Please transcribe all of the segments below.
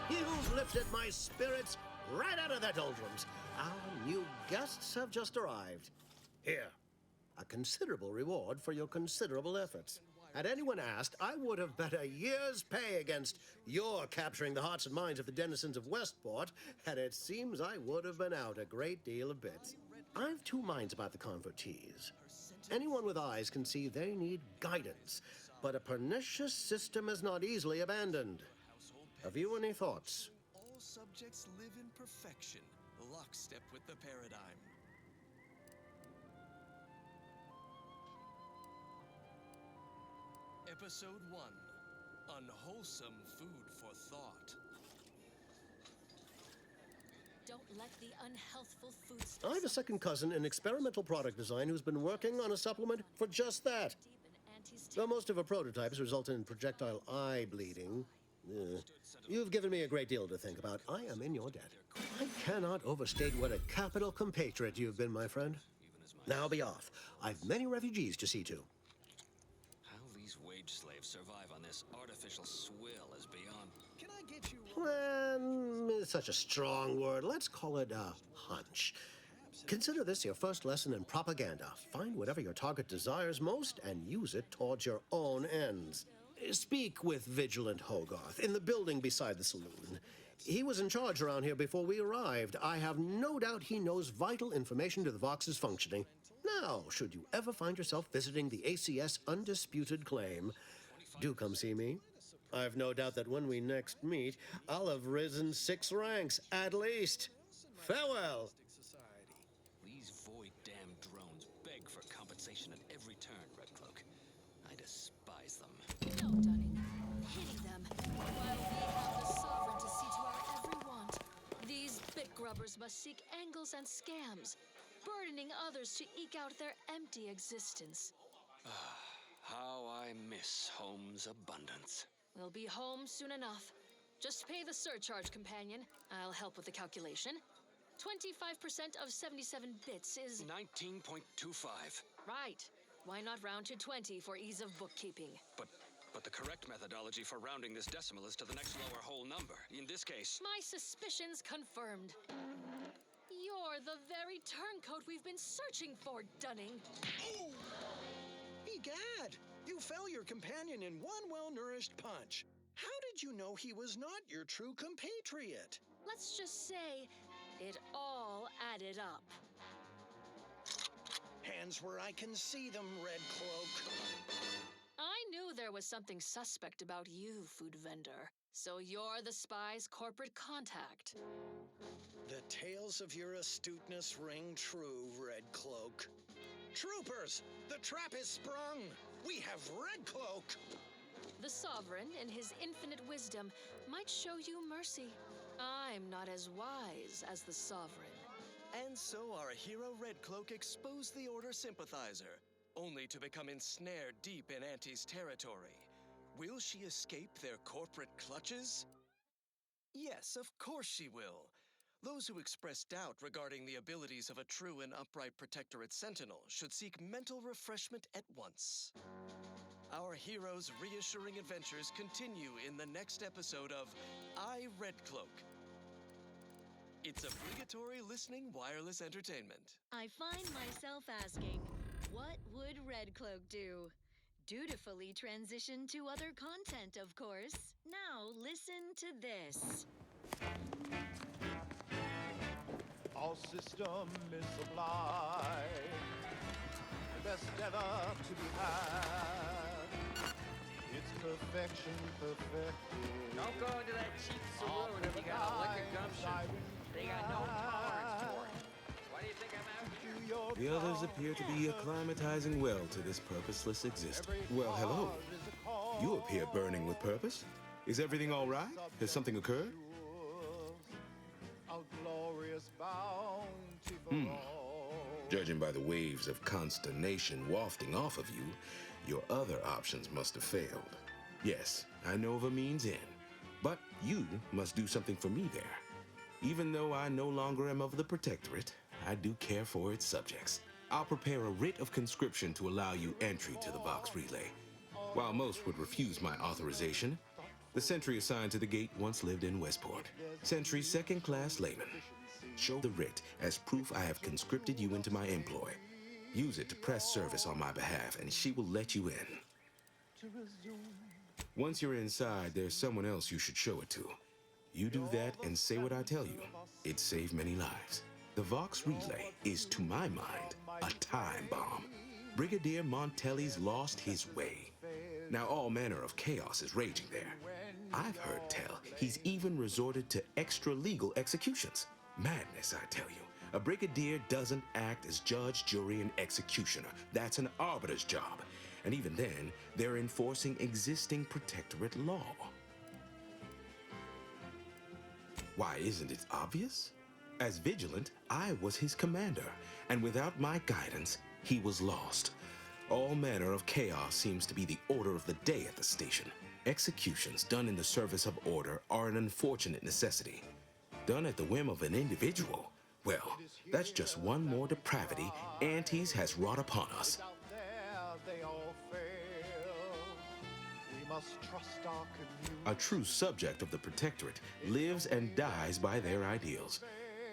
You've lifted my spirits right out of their doldrums. Our new guests have just arrived. Here, a considerable reward for your considerable efforts. Had anyone asked, I would have bet a year's pay against your capturing the hearts and minds of the denizens of Westport, and it seems I would have been out a great deal of bits. I've two minds about the convertees. Anyone with eyes can see they need guidance, but a pernicious system is not easily abandoned. Have you any thoughts? All subjects live in perfection, lockstep with the paradigm. Episode 1. Unwholesome food for thought. Don't let the unhealthful foods... I have a second cousin in experimental product design who's been working on a supplement for just that. Though most of her prototypes result in projectile eye bleeding, you've given me a great deal to think about. I am in your debt. I cannot overstate what a capital compatriot you've been, my friend. Now be off. I've many refugees to see to. How these wage slaves survive on this artificial swill is beyond... Can I get you... Well, it's such a strong word. Let's call it a hunch. Consider this your first lesson in propaganda. Find whatever your target desires most and use it towards your own ends. Speak with Vigilant Hogarth in the building beside the saloon. He was in charge around here before we arrived. I have no doubt he knows vital information to the Vox's functioning. Now, should you ever find yourself visiting the ACS Undisputed Claim, do come see me. I've no doubt that when we next meet, I'll have risen 6 ranks, at least. Farewell. These void-damned drones beg for compensation at every turn, Red Cloak. I despise them. No, Dunning. Pity them. While we have the sovereign to see to our every want, these bit grubbers must seek angles and scams, burdening others to eke out their empty existence. How I miss home's abundance. We'll be home soon enough. Just pay the surcharge, companion. I'll help with the calculation. 25% of 77 bits is... 19.25. Right. Why not round to 20 for ease of bookkeeping? But the correct methodology for rounding this decimal is to the next lower whole number. In this case... My suspicions confirmed. You're the very turncoat we've been searching for, Dunning. Oh! Egad! You fell your companion in one well-nourished punch. How did you know he was not your true compatriot? Let's just say it all added up. Hands where I can see them, Red Cloak. I knew there was something suspect about you, food vendor. So you're the spy's corporate contact. The tales of your astuteness ring true, Red Cloak. Troopers, the trap is sprung. We have Red Cloak. The Sovereign, in his infinite wisdom, might show you mercy. I'm not as wise as the Sovereign. And so our hero Red Cloak exposed the Order sympathizer, only to become ensnared deep in Auntie's territory. Will she escape their corporate clutches? Yes, of course she will. Those who express doubt regarding the abilities of a true and upright Protectorate Sentinel should seek mental refreshment at once. Our hero's reassuring adventures continue in the next episode of I, Red Cloak. It's obligatory listening wireless entertainment. I find myself asking, what would Red Cloak do? Dutifully transition to other content, of course. Now listen to this. All system is sublime, the best ever to be had. It's perfection perfected. Don't go into that cheap saloon if you got a liquor gumption. They got no tolerance for it. Why do you think I'm out here? The others appear to be acclimatizing well to this purposeless existence. Well, hello. You appear burning with purpose. Is everything all right? Has something occurred? Judging by the waves of consternation wafting off of you, your other options must have failed. Yes, I know of a means in, but you must do something for me there. Even though I no longer am of the Protectorate, I do care for its subjects. I'll prepare a writ of conscription to allow you entry to the Vox Relay. While most would refuse my authorization, The sentry assigned to the gate once lived in Westport. Sentry second-class layman. Show the writ as proof I have conscripted you into my employ. Use it to press service on my behalf, and she will let you in. Once you're inside, there's someone else you should show it to. You do that and say what I tell you. It saved many lives. The Vox Relay is, to my mind, a time bomb. Brigadier Montelli's lost his way. Now all manner of chaos is raging there. I've heard tell he's even resorted to extra-legal executions. Madness, I tell you. A brigadier doesn't act as judge, jury, and executioner. That's an arbiter's job. And even then, they're enforcing existing Protectorate law. Why, isn't it obvious? As vigilant, I was his commander, and without my guidance, he was lost. All manner of chaos seems to be the order of the day at the station. Executions done in the service of order are an unfortunate necessity. Done at the whim of an individual, well, that's just one more depravity Auntie's has wrought upon us. A true subject of the Protectorate lives and dies by their ideals.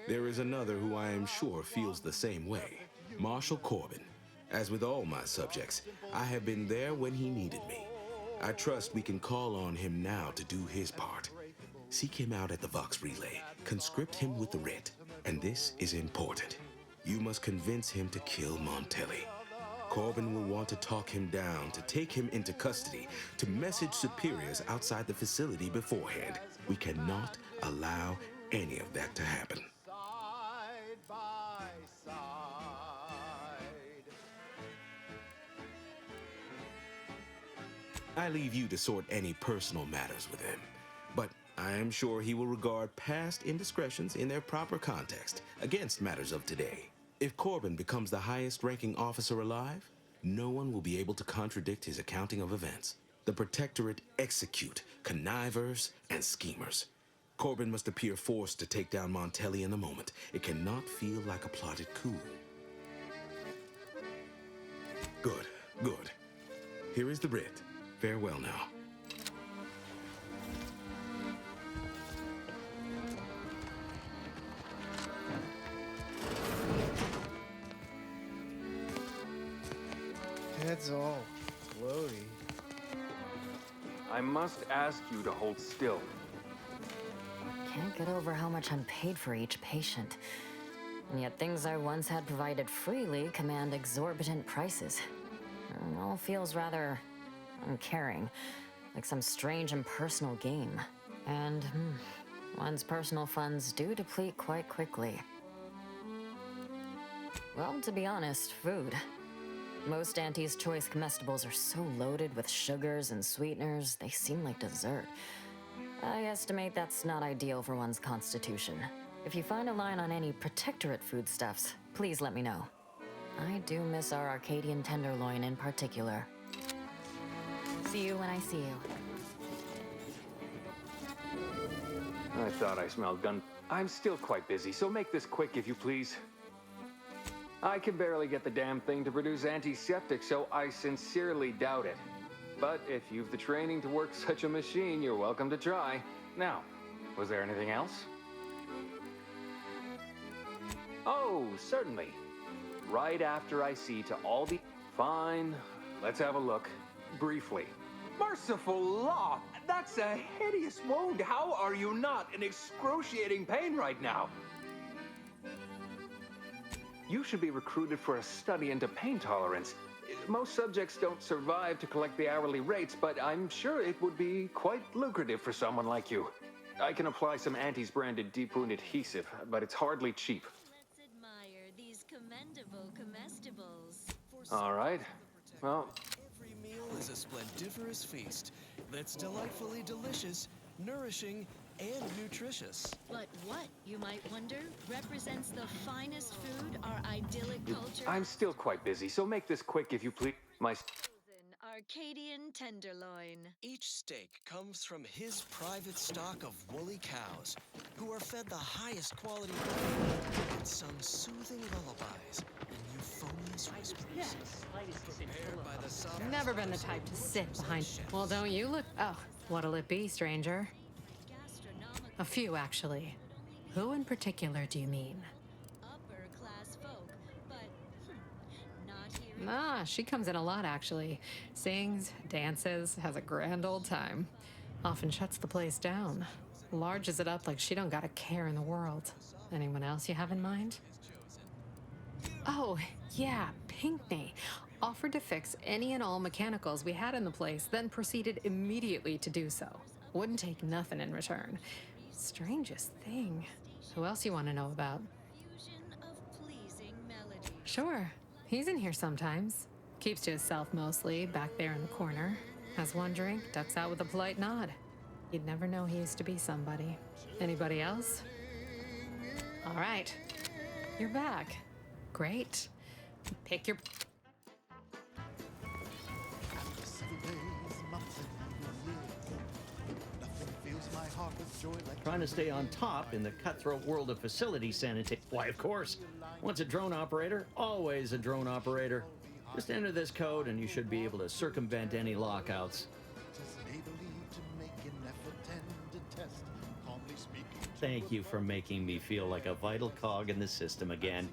There is another who I am sure feels the same way, Marshal Corbin. As with all my subjects, I have been there when he needed me. I trust we can call on him now to do his part. Seek him out at the Vox Relay, conscript him with the writ, and this is important. You must convince him to kill Montelli. Corbin will want to talk him down, to take him into custody, to message superiors outside the facility beforehand. We cannot allow any of that to happen. Side by side. I leave you to sort any personal matters with him, but I am sure he will regard past indiscretions in their proper context against matters of today. If Corbin becomes the highest-ranking officer alive, no one will be able to contradict his accounting of events. The Protectorate execute connivers and schemers. Corbin must appear forced to take down Montelli in the moment. It cannot feel like a plotted coup. Good, good. Here is the writ. Farewell now. Head's all floaty. I must ask you to hold still. Can't get over how much I'm paid for each patient. And yet things I once had provided freely command exorbitant prices. It all feels rather uncaring, like some strange impersonal game. And one's personal funds do deplete quite quickly. Well, to be honest, food. Most Auntie's choice comestibles are so loaded with sugars and sweeteners, they seem like dessert. I estimate that's not ideal for one's constitution. If you find a line on any Protectorate foodstuffs, please let me know. I do miss our Arcadian tenderloin in particular. See you when I see you. I thought I smelled gun. I'm still quite busy, so make this quick if you please. I can barely get the damn thing to produce antiseptic, so I sincerely doubt it. But if you've the training to work such a machine, you're welcome to try. Now, was there anything else? Oh, certainly. Right after I see to all the... Fine, let's have a look. Briefly. Merciful law! That's a hideous wound! How are you not in excruciating pain right now? You should be recruited for a study into pain tolerance. Most subjects don't survive to collect the hourly rates, but I'm sure it would be quite lucrative for someone like you. I can apply some Auntie's branded deep wound adhesive, but it's hardly cheap. Let's admire these commendable comestibles. All right. Well, Every meal is a splendiferous feast that's delightfully delicious, nourishing, and nutritious. But what, you might wonder, represents the finest food our idyllic culture I'm still quite busy, so make this quick if you please. My... chosen Arcadian tenderloin. Each steak comes from his private stock of woolly cows, who are fed the highest quality grain and sung soothing lullabies and euphonious whispers. Prepared by the sovereign Never been the type to sit behind. Well, don't you look? Oh, What'll it be, stranger? A few, actually. Who in particular do you mean? Upper class folk, but not here. Ah, she comes in a lot, actually. Sings, dances, has a grand old time. Often shuts the place down. Larges it up like she don't got a care in the world. Anyone else you have in mind? Oh, yeah, Pinkney. Offered to fix any and all mechanicals we had in the place, then proceeded immediately to do so. Wouldn't take nothing in return. Strangest thing. Who else you want to know about? Fusion of pleasing melodies. Sure. He's in here sometimes. Keeps to himself mostly, back there in the corner. Has one drink, ducks out with a polite nod. You'd never know he used to be somebody. Anybody else? All right. You're back. Great. Pick your... Trying to stay on top in the cutthroat world of facility sanitation. Why, of course. Once a drone operator, always a drone operator. Just enter this code and you should be able to circumvent any lockouts. Thank you for making me feel like a vital cog in the system again.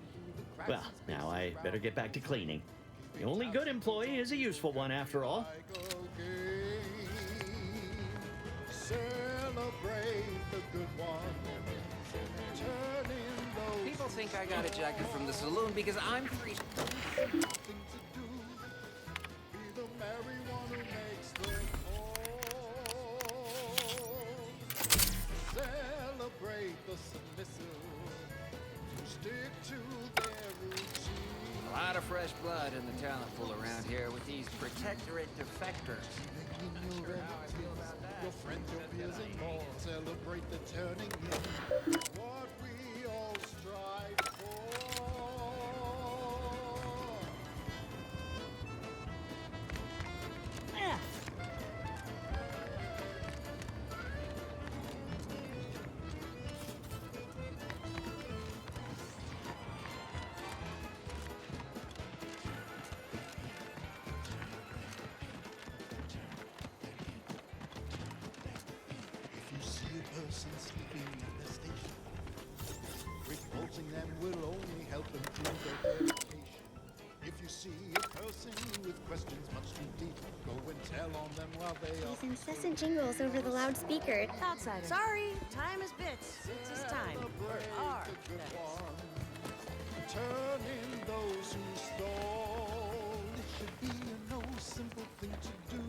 Well, now I better get back to cleaning. The only good employee is a useful one, after all. Celebrate the good one. People think I got ejected from the saloon because I'm free. Celebrate the submissive who stick to their routine. A lot of fresh blood in the talent pool around here with these Protectorate defectors. Not sure how I feel about that. Your friends, your peers, and more celebrate the turning in. What we all strive for. Person sleeping at the station. Repulsing them will only help improve their dedication. If you see a person with questions much too deep, go and tell on them while they are. These incessant jingles over the loudspeaker. Outsider. Sorry, time is bits. It's his time. R. Turn in those who stole. It should be a no simple thing to do.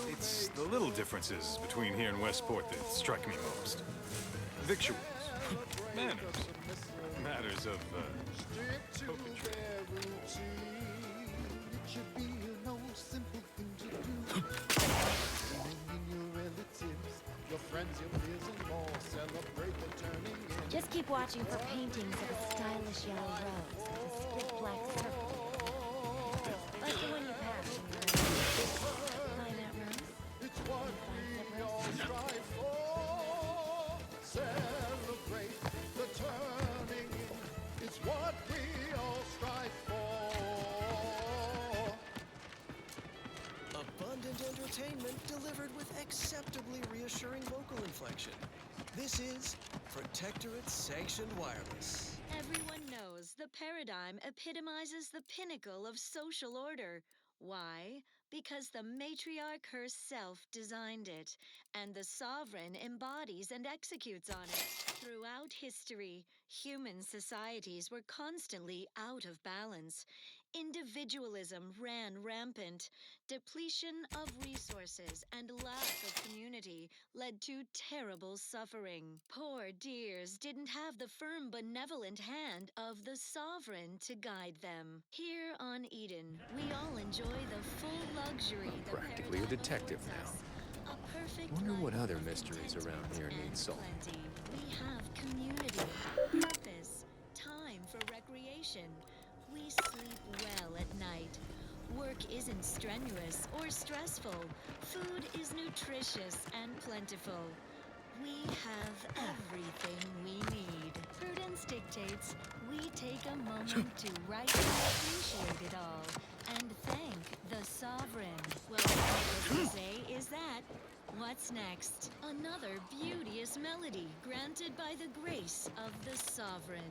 It's the little differences between here and Westport that strike me most. Victuals, manners, matters of, coquetry. It should be a no simple thing to do. In your relatives, your friends, your peers, and more celebrate the turning in. Just keep watching for paintings of a stylish yellow rose with a stiff black circle. Like the one you passed. It's what we all strive for. Celebrate the turning in. It's what we all strive for. Abundant entertainment delivered with acceptably reassuring vocal inflection. This is Protectorate Sanctioned Wireless. Everyone knows the paradigm epitomizes the pinnacle of social order. Why? Because the matriarch herself designed it, and the sovereign embodies and executes on it. Throughout history, human societies were constantly out of balance. Individualism ran rampant. Depletion of resources and lack of community led to terrible suffering. Poor dears didn't have the firm, benevolent hand of the sovereign to guide them. Here on Eden, we all enjoy the full luxury. I'm practically a detective now. A perfect Wonder what life other mysteries around here need solving. plenty. We have community, purpose, time for recreation. We sleep well at night. Work isn't strenuous or stressful. Food is nutritious and plentiful. We have everything we need. Prudence dictates we take a moment to rightly appreciate it all and thank the Sovereign. Well, what we say is that. What's next? Another beauteous melody granted by the grace of the Sovereign.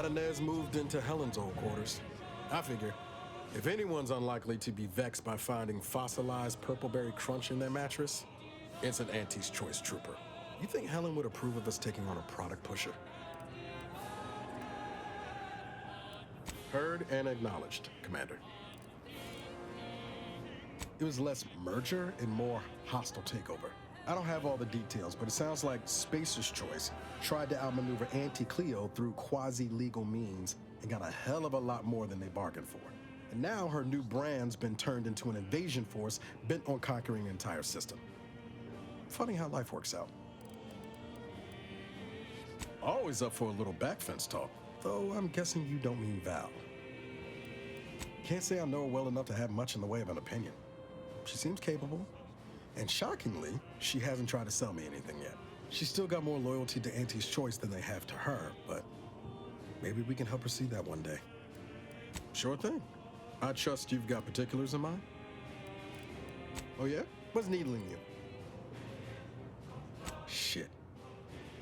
Inez moved into Helen's old quarters. I figure, if anyone's unlikely to be vexed by finding fossilized purpleberry crunch in their mattress, it's an Auntie's Choice trooper. You think Helen would approve of us taking on a product pusher? Heard and acknowledged, Commander. It was less merger and more hostile takeover. I don't have all the details, but it sounds like Spacer's Choice tried to outmaneuver Auntie Cleo through quasi-legal means and got a hell of a lot more than they bargained for. And now her new brand's been turned into an invasion force bent on conquering the entire system. Funny how life works out. Always up for a little backfence talk, though I'm guessing you don't mean Val. Can't say I know her well enough to have much in the way of an opinion. She seems capable. And shockingly, she hasn't tried to sell me anything yet. She's still got more loyalty to Auntie's Choice than they have to her, but maybe we can help her see that one day. Sure thing. I trust you've got particulars in mind? Oh yeah? What's needling you? Shit.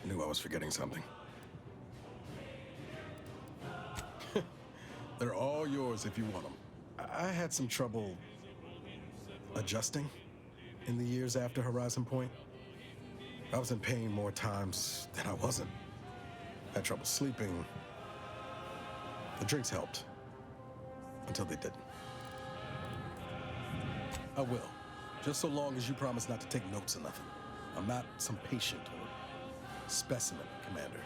Knew I was forgetting something. They're all yours if you want them. I had some trouble adjusting in the years after Horizon Point. I was in pain more times than I wasn't. Had trouble sleeping. The drinks helped. Until they didn't. I will. Just so long as you promise not to take notes or nothing. I'm not some patient or specimen, Commander.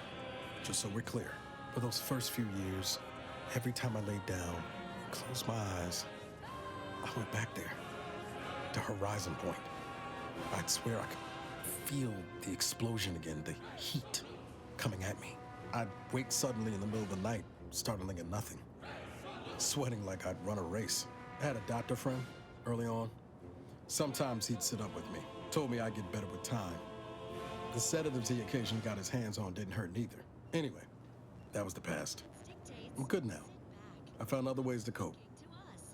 Just so we're clear. For those first few years, every time I laid down, closed my eyes, I went back there. To Horizon Point. I'd swear I could feel the explosion again, the heat coming at me. I'd wake suddenly in the middle of the night, startling at nothing. Sweating like I'd run a race. I had a doctor friend early on. Sometimes he'd sit up with me. Told me I'd get better with time. The sedatives he occasionally got his hands on didn't hurt neither. Anyway, that was the past. I'm good now. I found other ways to cope.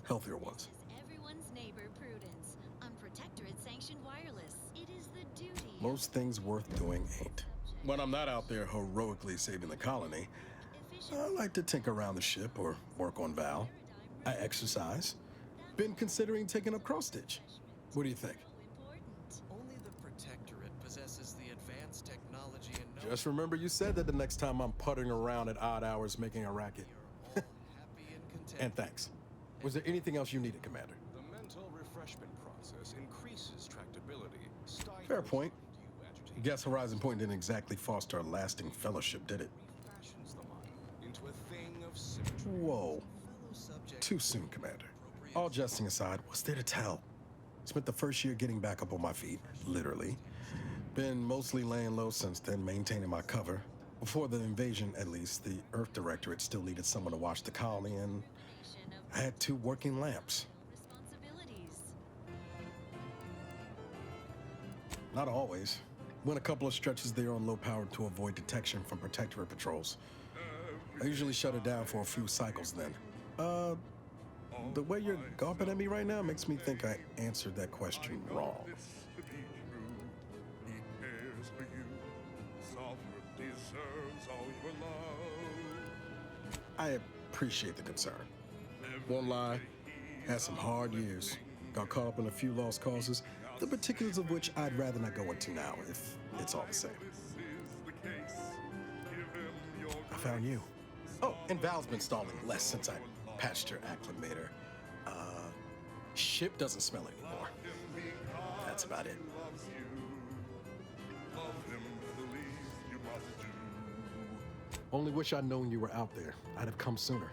Healthier ones. Everyone's neighbor, Prudence. On Protectorate sanctioned wireless. It is the duty. Most things worth doing ain't. When I'm not out there heroically saving the colony, I like to tinker around the ship or work on Val. I exercise. Been considering taking up cross-stitch. What do you think? Only the Protectorate possesses the advanced technology and Just remember you said that the next time I'm puttering around at odd hours making a racket. And thanks. Was there anything else you needed, Commander? The mental refreshment process increases tractability. Fair point. Guess Horizon Point didn't exactly foster a lasting fellowship, did it? Fashions the mind into a thing of symmetry. Whoa. Too soon, Commander. All jesting aside, what's there to tell? Spent the first year getting back up on my feet, literally. Been mostly laying low since then, maintaining my cover. Before the invasion, at least, the Earth Directorate still needed someone to watch the colony, and I had 2 working lamps. Not always. Went a couple of stretches there on low power to avoid detection from Protectorate patrols. I usually shut it down for a few cycles then. The way you're gawping at me right now makes me think I answered that question wrong. I appreciate the concern. Won't lie, had some hard years. Got caught up in a few lost causes, the particulars of which I'd rather not go into now, if it's all the same. I found you. Oh, and Val's been stalling less since I patched her acclimator. Ship doesn't smell anymore. That's about it. Only wish I'd known you were out there. I'd have come sooner.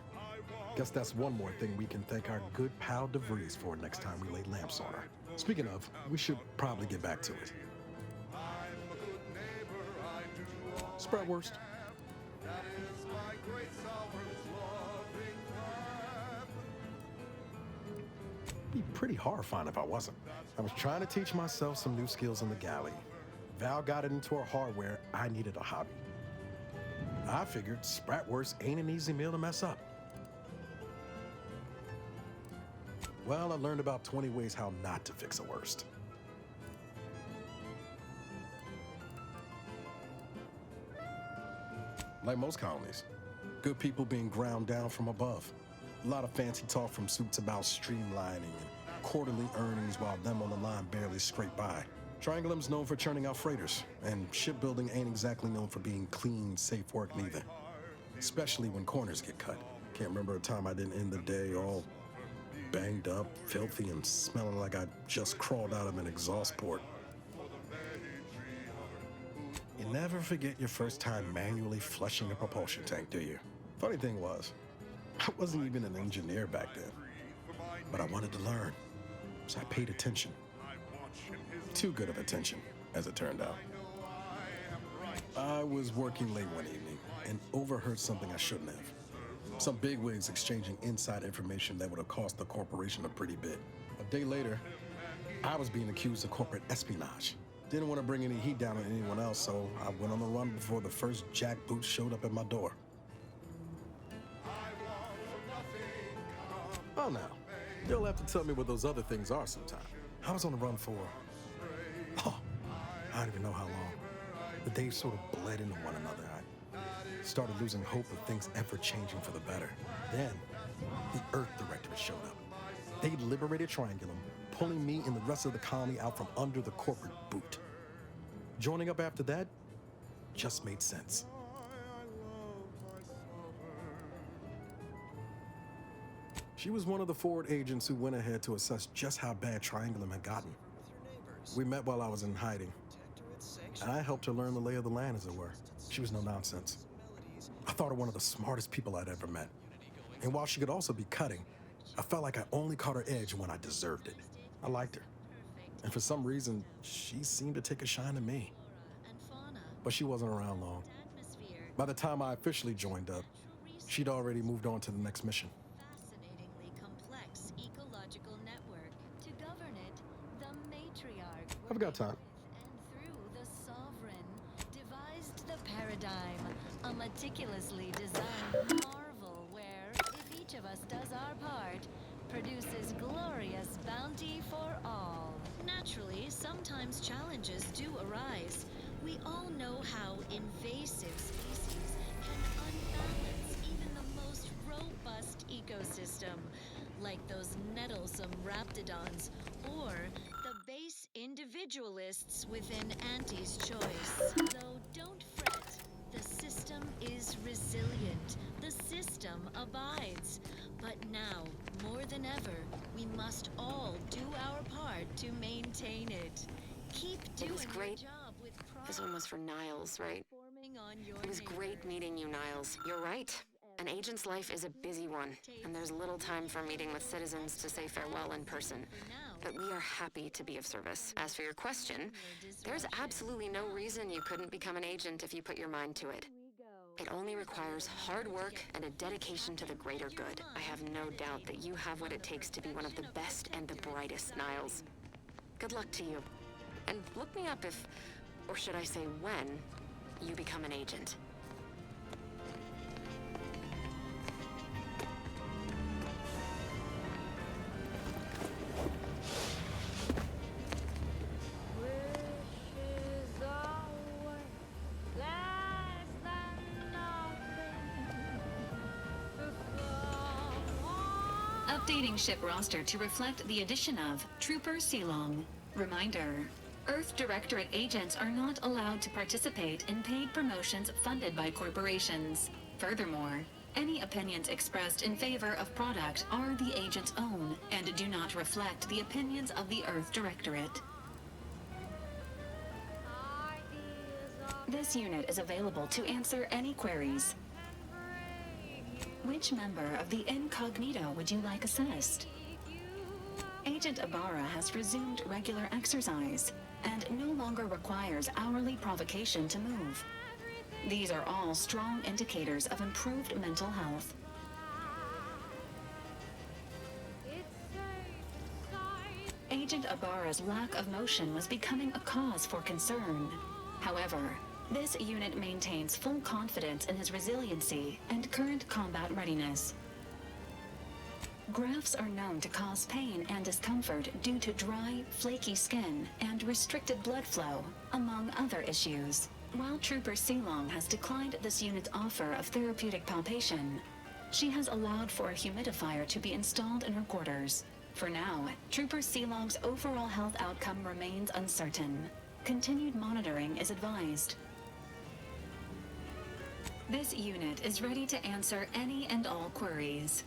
Guess that's one more thing we can thank our good pal DeVries for next time we lay lamps on her. Speaking of, we should probably get back to it. Spratwurst. Be pretty horrifying if I wasn't. I was trying to teach myself some new skills in the galley. Val got it into her hardware. I needed a hobby. I figured Spratwurst ain't an easy meal to mess up. Well, I learned about 20 ways how not to fix a worst. Like most colonies, good people being ground down from above. A lot of fancy talk from suits about streamlining and quarterly earnings while them on the line barely scrape by. Triangulum's known for churning out freighters, and shipbuilding ain't exactly known for being clean, safe work neither. Especially when corners get cut. Can't remember a time I didn't end the day all banged up, filthy, and smelling like I just crawled out of an exhaust port. You never forget your first time manually flushing a propulsion tank, do you? Funny thing was, I wasn't even an engineer back then, but I wanted to learn, so I paid attention. Too good of attention, as it turned out. I was working late one evening and overheard something I shouldn't have. Some bigwigs exchanging inside information that would have cost the corporation a pretty bit. A day later, I was being accused of corporate espionage. Didn't want to bring any heat down on anyone else, so I went on the run before the first jackboot showed up at my door. Oh, now, you'll have to tell me what those other things are sometime. I was on the run for, I don't even know how long. The days sort of bled into one another. I started losing hope of things ever changing for the better. Then, the Earth Directorate showed up. They liberated Triangulum, pulling me and the rest of the colony out from under the corporate boot. Joining up after that just made sense. She was one of the forward agents who went ahead to assess just how bad Triangulum had gotten. We met while I was in hiding, and I helped her learn the lay of the land, as it were. She was no nonsense. I thought her one of the smartest people I'd ever met. And while she could also be cutting, I felt like I only caught her edge when I deserved it. I liked her. And for some reason, she seemed to take a shine to me. But she wasn't around long. By the time I officially joined up, she'd already moved on to the next mission. I've got time. And through the sovereign, devised the paradigm, a meticulously designed marvel where, if each of us does our part, produces glorious bounty for all. Naturally, sometimes challenges do arise. We all know how invasive species can unbalance even the most robust ecosystem, like those nettlesome raptidons, or the base individualists within Auntie's choice. Though don't fret, the system is resilient. The system abides. But now, more than ever, we must all do our part to maintain it. Keep doing your job with pride. This one was for Niles, right? It was great meeting you, Niles. You're right. An agent's life is a busy one, and there's little time for meeting with citizens to say farewell in person. But we are happy to be of service. As for your question, there's absolutely no reason you couldn't become an agent if you put your mind to it. It only requires hard work and a dedication to the greater good. I have no doubt that you have what it takes to be one of the best and the brightest, Niles. Good luck to you. And look me up if or should I say when, you become an agent. Updating ship roster to reflect the addition of Trooper Sealong. Reminder: Earth Directorate agents are not allowed to participate in paid promotions funded by corporations. Furthermore, any opinions expressed in favor of product are the agent's own and do not reflect the opinions of the Earth Directorate. This unit is available to answer any queries. Which member of the Incognito would you like assessed? Agent Ibarra has resumed regular exercise and no longer requires hourly provocation to move. These are all strong indicators of improved mental health. Agent Ibarra's lack of motion was becoming a cause for concern. However, this unit maintains full confidence in his resiliency and current combat readiness. Grafts are known to cause pain and discomfort due to dry, flaky skin and restricted blood flow, among other issues. While Trooper Sealong has declined this unit's offer of therapeutic palpation, she has allowed for a humidifier to be installed in her quarters. For now, Trooper Sealong's overall health outcome remains uncertain. Continued monitoring is advised. This unit is ready to answer any and all queries.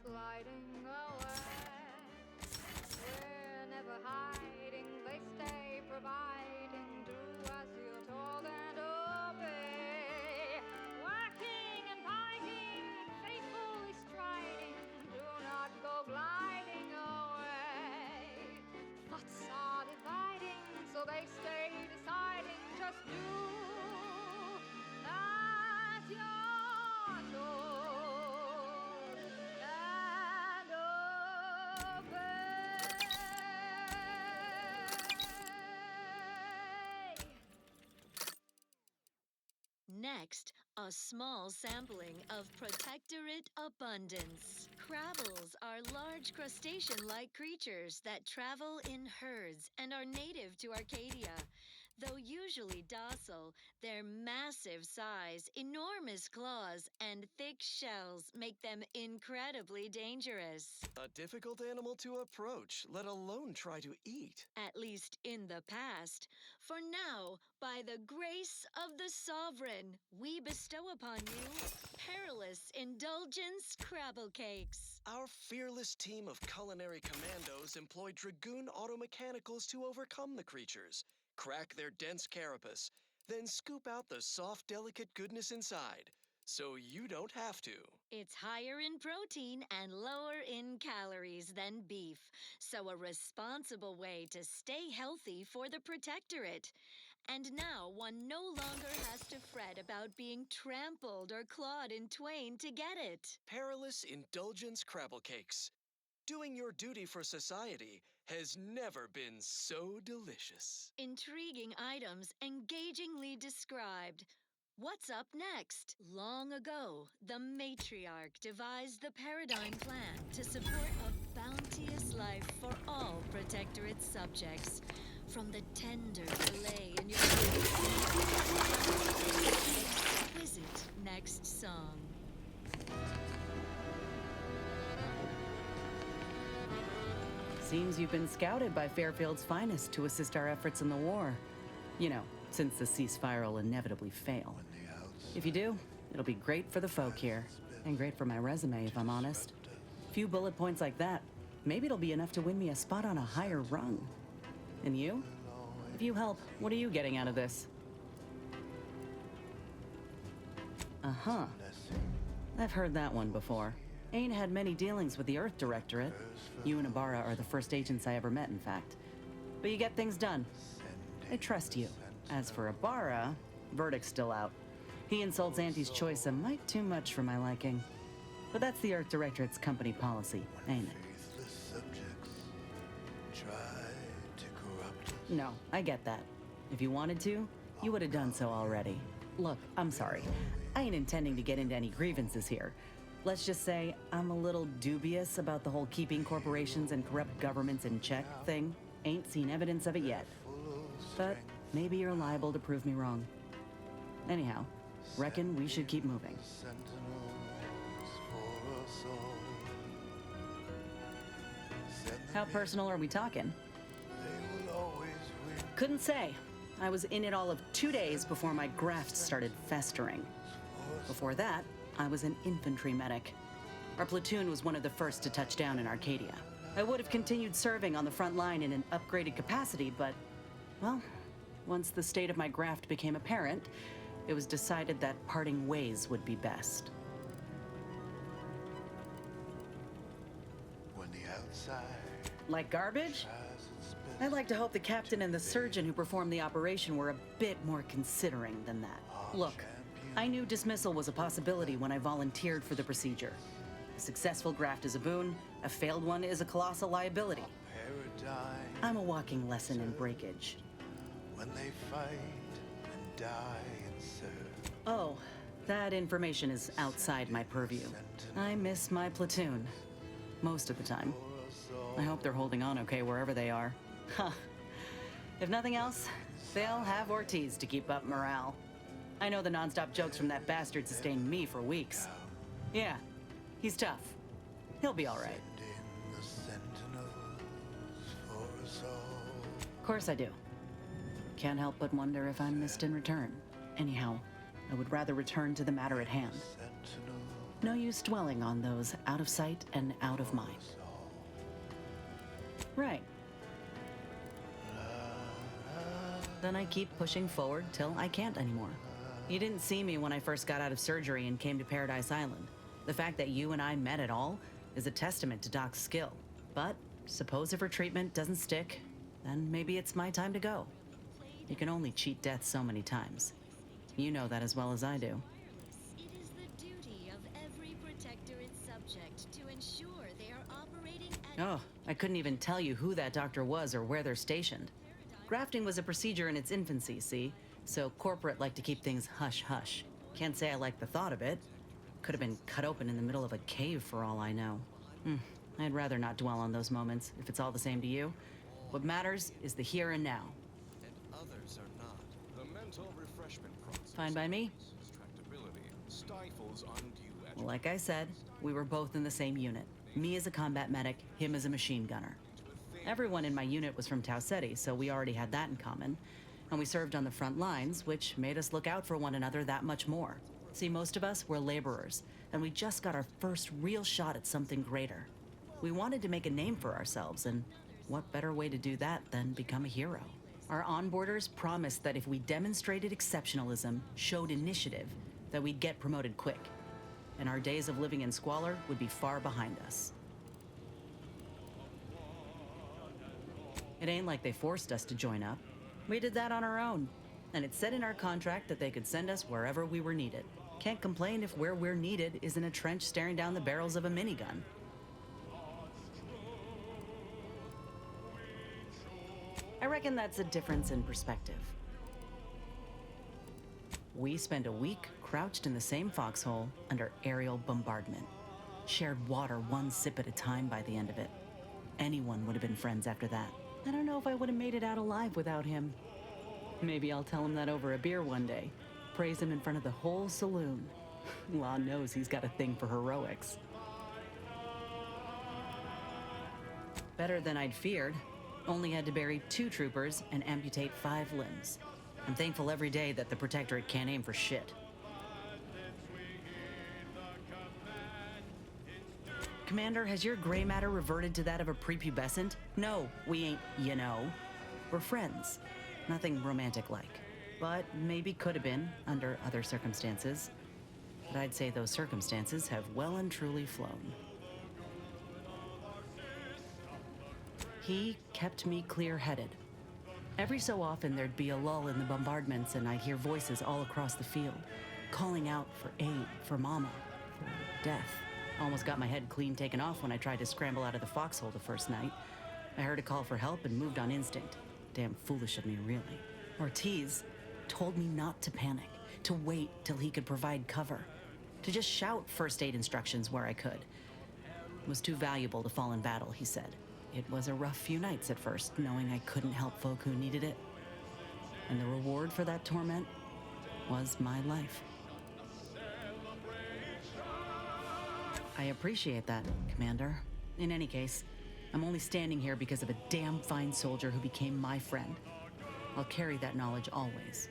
Sliding away. We're never hiding, they stay providing. Do as you're told and obey. Working and fighting, faithfully striding. Do not go gliding away. Thoughts are dividing, so they stay deciding. Just do as you're told. Next, a small sampling of Protectorate abundance. Crabbles are large crustacean-like creatures that travel in herds and are native to Arcadia. Though usually docile, their massive size, enormous claws, and thick shells make them incredibly dangerous. A difficult animal to approach, let alone try to eat. At least in the past. For now, by the grace of the Sovereign, we bestow upon you perilous indulgence crabble cakes. Our fearless team of culinary commandos employ dragoon automechanicals to overcome the creatures, crack their dense carapace, then scoop out the soft, delicate goodness inside, so you don't have to. It's higher in protein and lower in calories than beef, so a responsible way to stay healthy for the Protectorate. And now one no longer has to fret about being trampled or clawed in twain to get it. Perilous indulgence crabble cakes. Doing your duty for society has never been so delicious. Intriguing items engagingly described. What's up next? Long ago, the matriarch devised the paradigm plan to support a bounteous life for all Protectorate subjects. from the tender delay in your exquisite next song. Seems you've been scouted by Fairfield's finest to assist our efforts in the war. You know, since the ceasefire will inevitably fail. If you do, it'll be great for the folk here, and great for my resume, if I'm honest. A few bullet points like that, maybe it'll be enough to win me a spot on a higher rung. And you? If you help, what are you getting out of this? Uh-huh. I've heard that one before. Ain't had many dealings with the Earth Directorate. You and Ibarra are the first agents I ever met, in fact. But you get things done. I trust you. As for Ibarra, verdict's still out. He insults Auntie's choice a mite too much for my liking. But that's the Earth Directorate's company policy, ain't it? No, I get that. If you wanted to, you would have done so already. Look, I'm sorry. I ain't intending to get into any grievances here. Let's just say I'm a little dubious about the whole keeping corporations and corrupt governments in check thing. Ain't seen evidence of it yet. But maybe you're liable to prove me wrong. Anyhow, reckon we should keep moving. How personal are we talking? Couldn't say. I was in it all of 2 days before my graft started festering. Before that, I was an infantry medic. Our platoon was one of the first to touch down in Arcadia. I would have continued serving on the front line in an upgraded capacity, but, well, once the state of my graft became apparent, it was decided that parting ways would be best. When the outside like garbage? I'd like to hope the captain and the surgeon who performed the operation were a bit more considering than that. Look, I knew dismissal was a possibility when I volunteered for the procedure. A successful graft is a boon, a failed one is a colossal liability. I'm a walking lesson in breakage. When they fight and die and serve. Oh, that information is outside my purview. I miss my platoon. Most of the time. I hope they're holding on okay wherever they are. Huh. If nothing else, they'll have Ortiz to keep up morale. I know the nonstop jokes from that bastard sustained me for weeks. Yeah, he's tough. He'll be all right. Of course I do. Can't help but wonder if I'm missed in return. Anyhow, I would rather return to the matter at hand. No use dwelling on those out of sight and out of mind. Right. Then I keep pushing forward till I can't anymore. You didn't see me when I first got out of surgery and came to Paradise Island. The fact that you and I met at all is a testament to Doc's skill. But suppose if her treatment doesn't stick, then maybe it's my time to go. You can only cheat death so many times. You know that as well as I do. It is the duty of every Protectorate subject to ensure they are operating at... Oh, I couldn't even tell you who that doctor was or where they're stationed. Grafting was a procedure in its infancy, see? So corporate like to keep things hush-hush. Can't say I like the thought of it. Could have been cut open in the middle of a cave for all I know. I'd rather not dwell on those moments, if it's all the same to you. What matters is the here and now. And others are not. The mental refreshment process. Fine by me. Tractability stifles undue Well, like I said, we were both in the same unit. Me as a combat medic, him as a machine gunner. Everyone in my unit was from Tau Ceti, so we already had that in common. And we served on the front lines, which made us look out for one another that much more. See, most of us were laborers, and we just got our first real shot at something greater. We wanted to make a name for ourselves, and what better way to do that than become a hero? Our onboarders promised that if we demonstrated exceptionalism, showed initiative, that we'd get promoted quick. And our days of living in squalor would be far behind us. It ain't like they forced us to join up. We did that on our own. And it said in our contract that they could send us wherever we were needed. Can't complain if where we're needed is in a trench staring down the barrels of a minigun. I reckon that's a difference in perspective. We spent a week crouched in the same foxhole under aerial bombardment. Shared water one sip at a time by the end of it. Anyone would have been friends after that. I don't know if I would have made it out alive without him. Maybe I'll tell him that over a beer one day. Praise him in front of the whole saloon. Law knows he's got a thing for heroics. Better than I'd feared. Only had to bury 2 troopers and amputate 5 limbs. I'm thankful every day that the Protectorate can't aim for shit. Commander, has your gray matter reverted to that of a prepubescent? No, we ain't, you know. We're friends. Nothing romantic-like. But maybe could have been, under other circumstances. But I'd say those circumstances have well and truly flown. He kept me clear-headed. Every so often there'd be a lull in the bombardments and I'd hear voices all across the field, calling out for aid, for mama, for death. Almost got my head clean taken off when I tried to scramble out of the foxhole the first night. I heard a call for help and moved on instinct. Damn foolish of me, really. Ortiz told me not to panic, to wait till he could provide cover, to just shout first aid instructions where I could. It was too valuable to fall in battle, he said. It was a rough few nights at first, knowing I couldn't help folk who needed it. And the reward for that torment was my life. I appreciate that, Commander. In any case, I'm only standing here because of a damn fine soldier who became my friend. I'll carry that knowledge always.